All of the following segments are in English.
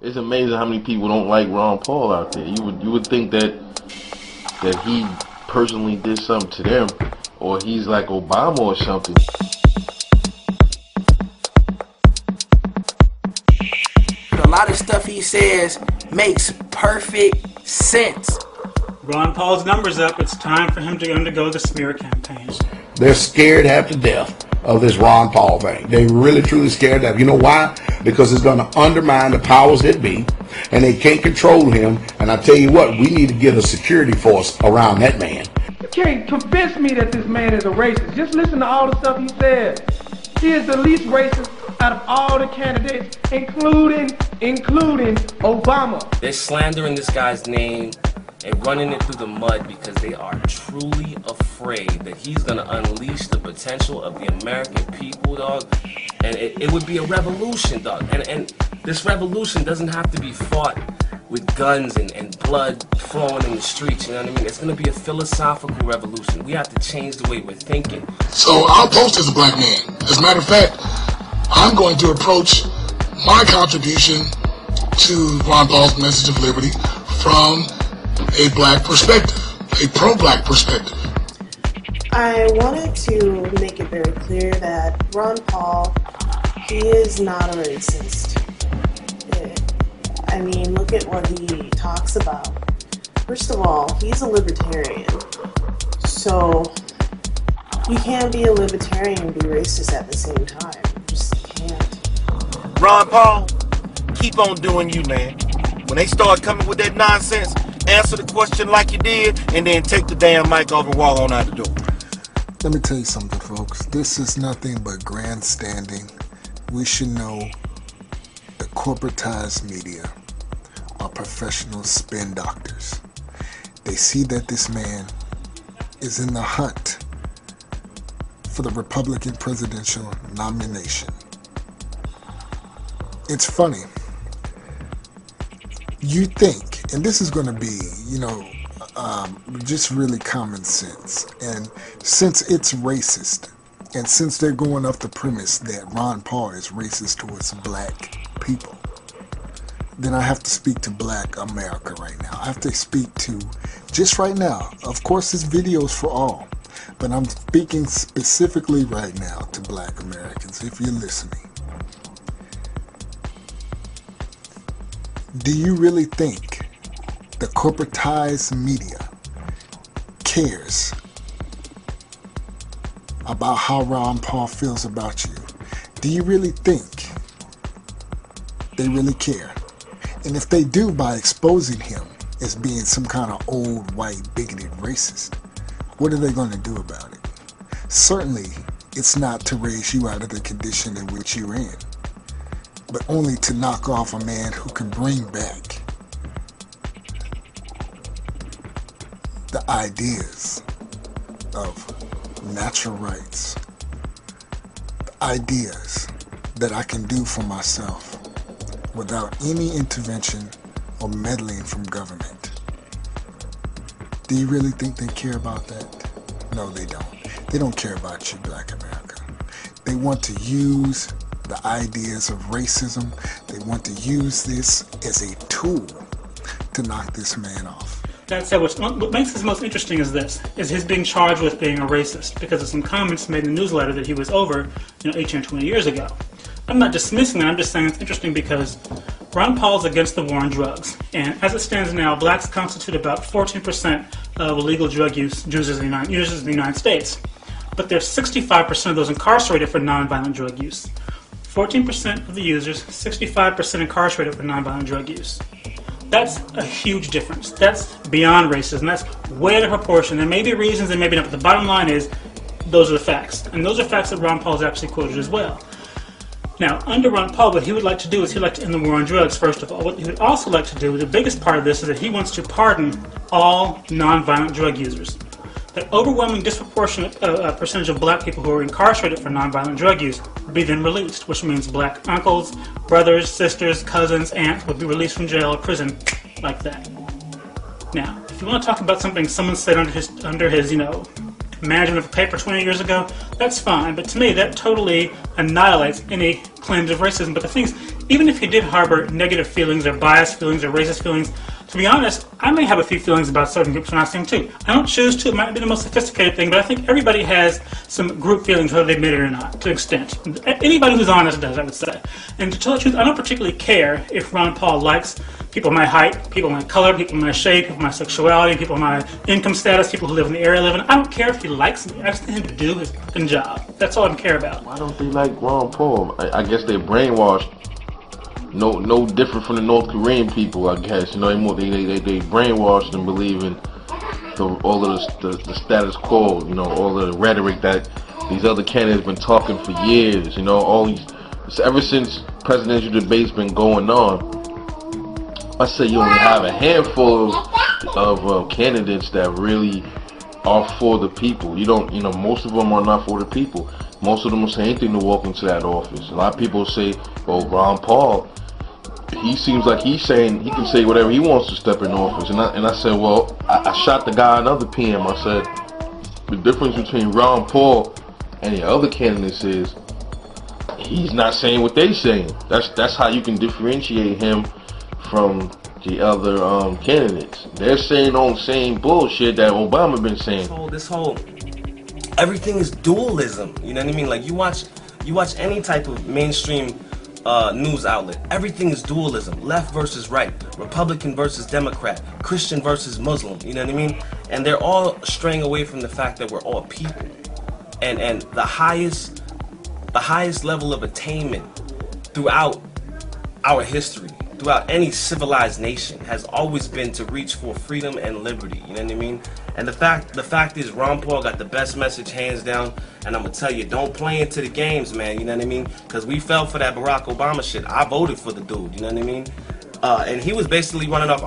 It's amazing how many people don't like Ron Paul out there. You would think that he personally did something to them, or he's like Obama or something. A lot of stuff he says makes perfect sense. Ron Paul's number's up. It's time for him to undergo the smear campaign. They're scared half to death of this Ron Paul thing. They really truly scared that. You know why? Because it's going to undermine the powers that be, and they can't control him. And I tell you what, we need to get a security force around that man. You can't convince me that this man is a racist. Just listen to all the stuff he said. He is the least racist out of all the candidates, including Obama. They're slandering this guy's name and running it through the mud because they are truly afraid that he's going to unleash the potential of the American people, dog. And it would be a revolution, dog. And this revolution doesn't have to be fought with guns and blood flowing in the streets, you know what I mean? It's going to be a philosophical revolution. We have to change the way we're thinking. So I'll post as a black man. As a matter of fact, I'm going to approach my contribution to Ron Paul's message of liberty from a black perspective, a pro-black perspective. I wanted to make it very clear that Ron Paul, he is not a racist. I mean, look at what he talks about. First of all, he's a libertarian. So you can't be a libertarian and be racist at the same time. You just can't. Ron Paul, keep on doing you, man. When they start coming with that nonsense, answer the question like you did, and then take the damn mic off and walk on out the door. Let me tell you something, folks. This is nothing but grandstanding. We should know the corporatized media are professional spin doctors. They see that this man is in the hunt for the Republican presidential nomination. It's funny. You think, and this is going to be, just really common sense. And since it's racist, and since they're going off the premise that Ron Paul is racist towards black people, then I have to speak to black America right now. I have to speak to, just right now, of course this video is for all, but I'm speaking specifically right now to black Americans, if you're listening. Do you really think the corporatized media cares about how Ron Paul feels about you? Do you really think they really care? And if they do, by exposing him as being some kind of old, white, bigoted racist, what are they going to do about it? Certainly, it's not to raise you out of the condition in which you're in, but only to knock off a man who can bring back the ideas of natural rights, the ideas that I can do for myself without any intervention or meddling from government. Do you really think they care about that? No, they don't. They don't care about you, black America. They want to use the ideas of racism. They want to use this as a tool to knock this man off. That said, what makes this most interesting is this, is his being charged with being a racist because of some comments made in the newsletter that he was over, 18 or 20 years ago. I'm not dismissing that, I'm just saying it's interesting because Ron Paul's against the war on drugs, and as it stands now, blacks constitute about 14% of illegal drug users in the United States. But there's 65% of those incarcerated for nonviolent drug use. 14% of the users, 65% incarcerated for nonviolent drug use. That's a huge difference. That's beyond racism. That's way out of proportion. There may be reasons, there may be not, but the bottom line is those are the facts. And those are facts that Ron Paul has actually quoted as well. Now, under Ron Paul, what he would like to do is he'd like to end the war on drugs, first of all. What he would also like to do, the biggest part of this, is that he wants to pardon all nonviolent drug users. That overwhelming disproportionate percentage of black people who are incarcerated for nonviolent drug use would be then released, which means black uncles, brothers, sisters, cousins, aunts would be released from jail or prison like that. Now, if you want to talk about something someone said under his management of a paper 20 years ago, that's fine, but to me that totally annihilates any claims of racism. But the thing is, even if he did harbor negative feelings or biased feelings or racist feelings, to be honest, I may have a few feelings about certain groups when I sing too. I don't choose to. It might not be the most sophisticated thing, but I think everybody has some group feelings, whether they admit it or not, to an extent. Anybody who's honest does, I would say. And to tell the truth, I don't particularly care if Ron Paul likes people my height, people my color, people my shape, people my sexuality, people my income status, people who live in the area I live in. I don't care if he likes me. I just need him to do his fucking job. That's all I care about. Why don't they like Ron Paul? I guess they're brainwashed. No different from the North Korean people, I guess. You know, they brainwashed and believe in all of the status quo. You know, all of the rhetoric that these other candidates been talking for years. You know, ever since presidential debates been going on. I say you only have a handful of candidates that really are for the people. You don't, you know, most of them are not for the people. Most of them will say anything to walk into that office. A lot of people say, "Oh, Ron Paul, he seems like he's saying he can say whatever he wants to step in office." And I said, well, I shot the guy another PM. I said, the difference between Ron Paul and the other candidates is he's not saying what they saying. That's how you can differentiate him from the other candidates. They're saying all the same bullshit that Obama been saying. This whole everything is dualism. You know what I mean? Like you watch any type of mainstream news outlet. Everything is dualism. Left versus right. Republican versus Democrat. Christian versus Muslim. You know what I mean? And they're all straying away from the fact that we're all people. And the highest level of attainment throughout our history, throughout any civilized nation, has always been to reach for freedom and liberty. You know what I mean? And the fact is, Ron Paul got the best message hands down. And I'm gonna tell you, don't play into the games, man. You know what I mean? Because we fell for that Barack Obama shit. I voted for the dude. You know what I mean? And he was basically running off.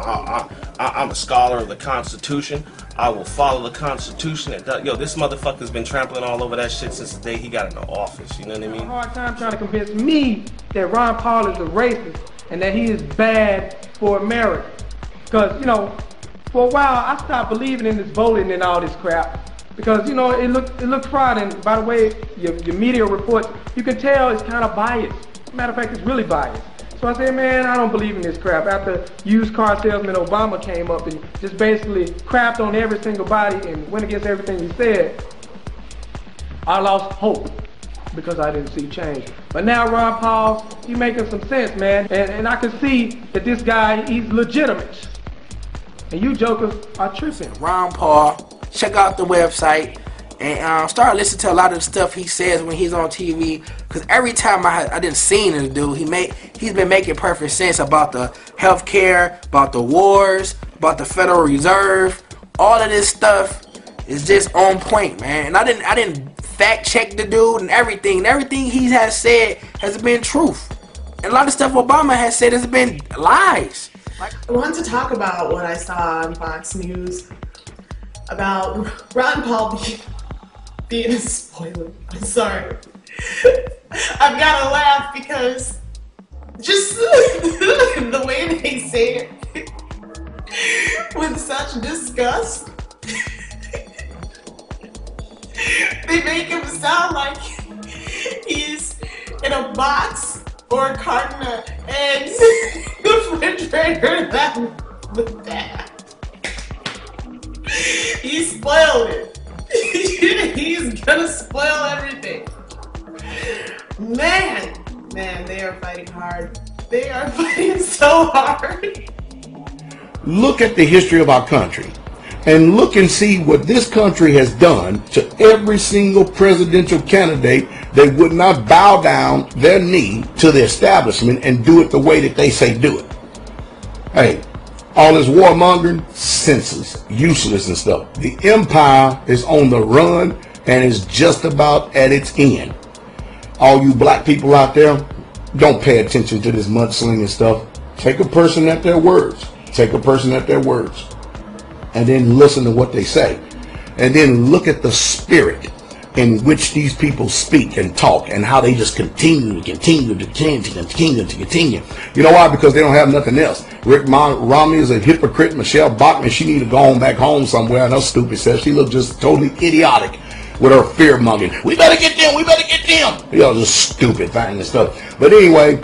I'm a scholar of the Constitution. I will follow the Constitution. And yo, this motherfucker's been trampling all over that shit since the day he got in the office. You know what I mean? Hard time trying to convince me that Ron Paul is a racist and that he is bad for America. Because, you know, for a while I stopped believing in this voting and all this crap. Because, you know, it looked fraud. And by the way, your media reports, you can tell it's kind of biased. Matter of fact, it's really biased. So I said, man, I don't believe in this crap. After used car salesman Obama came up and just basically crapped on every single body and went against everything he said, I lost hope because I didn't see change. But now Ron Paul, he's making some sense, man. And I can see that this guy, he's legitimate. And you jokers are tripping. Ron Paul, check out the website and start listening to a lot of the stuff he says when he's on TV. Because every time I didn't see this dude, he's been making perfect sense about the healthcare, about the wars, about the Federal Reserve. All of this stuff is just on point, man. And I didn't fact check the dude and everything. Everything he has said has been truth. And a lot of stuff Obama has said has been lies. I wanted to talk about what I saw on Fox News about Ron Paul being a spoiler. I'm sorry. I've got to laugh because just the way they say it with such disgust. They make him sound like he's in a box or a carton of eggs in the refrigerator with that. He spoiled it. He's gonna spoil everything. Man, they are fighting hard. They are fighting so hard. Look at the history of our country and look and see what this country has done to every single presidential candidate. They would not bow down their knee to the establishment and do it the way that they say do it. Hey, all this warmongering, senseless, useless and stuff. The empire is on the run and is just about at its end. All you black people out there, don't pay attention to this mudslinging stuff. Take a person at their words. Take a person at their words. And then listen to what they say. And then look at the spirit in which these people speak and talk and how they just continue. You know why? Because they don't have nothing else. Rick Romney is a hypocrite. Michelle Bachmann, she need to go on back home somewhere. And her stupid self, she looked just totally idiotic with her fear-mongering. We better get them. We better get them. You know, just stupid thing and stuff. But anyway,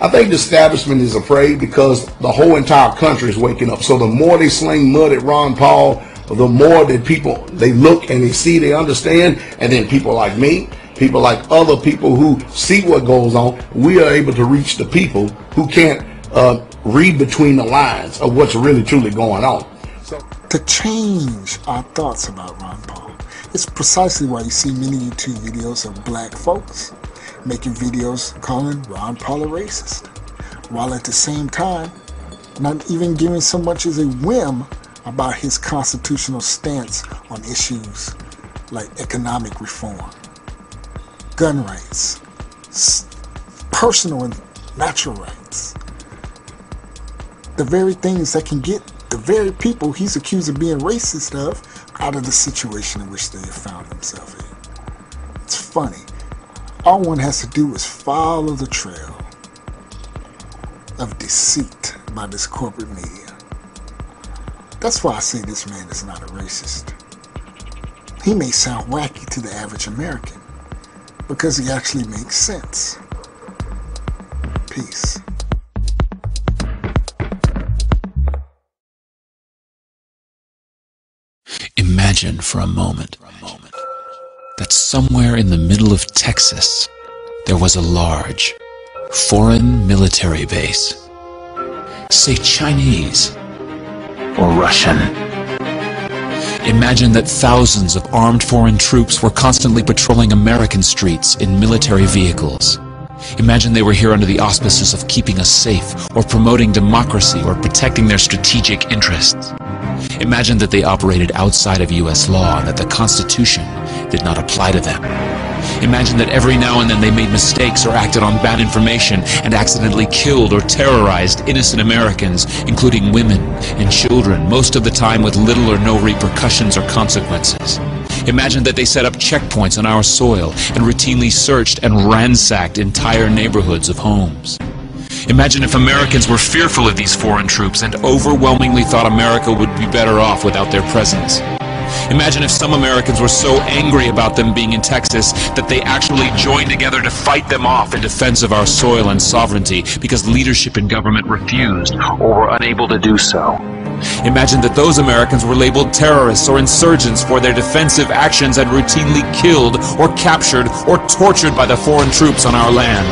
I think the establishment is afraid because the whole entire country is waking up. So the more they sling mud at Ron Paul, the more that people, they look and they see, they understand, and then people like me, people like other people who see what goes on, we are able to reach the people who can't read between the lines of what's really truly going on. So to change our thoughts about Ron Paul, it's precisely why you see many YouTube videos of black folks making videos calling Ron Paul a racist, while at the same time not even giving so much as a whim about his constitutional stance on issues like economic reform, gun rights, personal and natural rights. The very things that can get the very people he's accused of being racist of out of the situation in which they have found themselves in. It's funny. All one has to do is follow the trail of deceit by this corporate media. That's why I say this man is not a racist. He may sound wacky to the average American because he actually makes sense. Peace. Imagine for a moment that somewhere in the middle of Texas there was a large foreign military base, say Chinese or Russian. Imagine that thousands of armed foreign troops were constantly patrolling American streets in military vehicles. Imagine they were here under the auspices of keeping us safe, or promoting democracy, or protecting their strategic interests. Imagine that they operated outside of U.S. law and that the Constitution did not apply to them. Imagine that every now and then they made mistakes or acted on bad information and accidentally killed or terrorized innocent Americans, including women and children, most of the time with little or no repercussions or consequences. Imagine that they set up checkpoints on our soil and routinely searched and ransacked entire neighborhoods of homes. Imagine if Americans were fearful of these foreign troops and overwhelmingly thought America would be better off without their presence. Imagine if some Americans were so angry about them being in Texas that they actually joined together to fight them off in defense of our soil and sovereignty because leadership in government refused or were unable to do so. Imagine that those Americans were labeled terrorists or insurgents for their defensive actions and routinely killed or captured or tortured by the foreign troops on our land.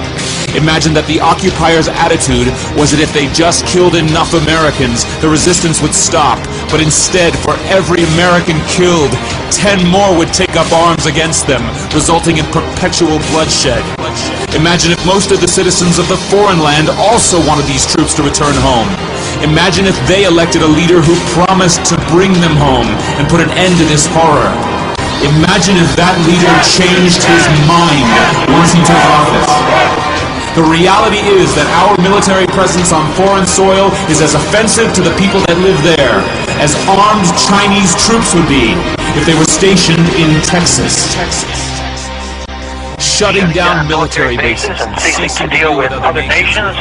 Imagine that the occupiers' attitude was that if they just killed enough Americans, the resistance would stop, but instead, for every American killed, 10 more would take up arms against them, resulting in perpetual bloodshed. Imagine if most of the citizens of the foreign land also wanted these troops to return home. Imagine if they elected a leader who promised to bring them home and put an end to this horror. Imagine if that leader changed his mind once he took office. The reality is that our military presence on foreign soil is as offensive to the people that live there as armed Chinese troops would be if they were stationed in Texas. Shutting down military bases and seeking to deal with other nations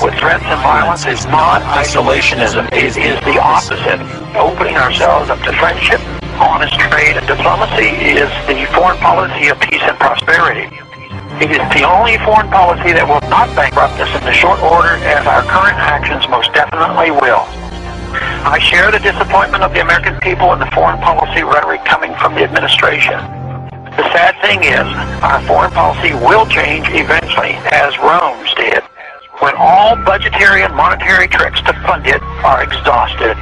with threats and violence is not isolationism. It is the opposite. Opening ourselves up to friendship, honest trade, and diplomacy is the foreign policy of peace and prosperity. It is the only foreign policy that will not bankrupt us in the short order, as our current actions most definitely will. I share the disappointment of the American people in the foreign policy rhetoric coming from the administration. The sad thing is, our foreign policy will change eventually, as Rome's did, when all budgetary and monetary tricks to fund it are exhausted.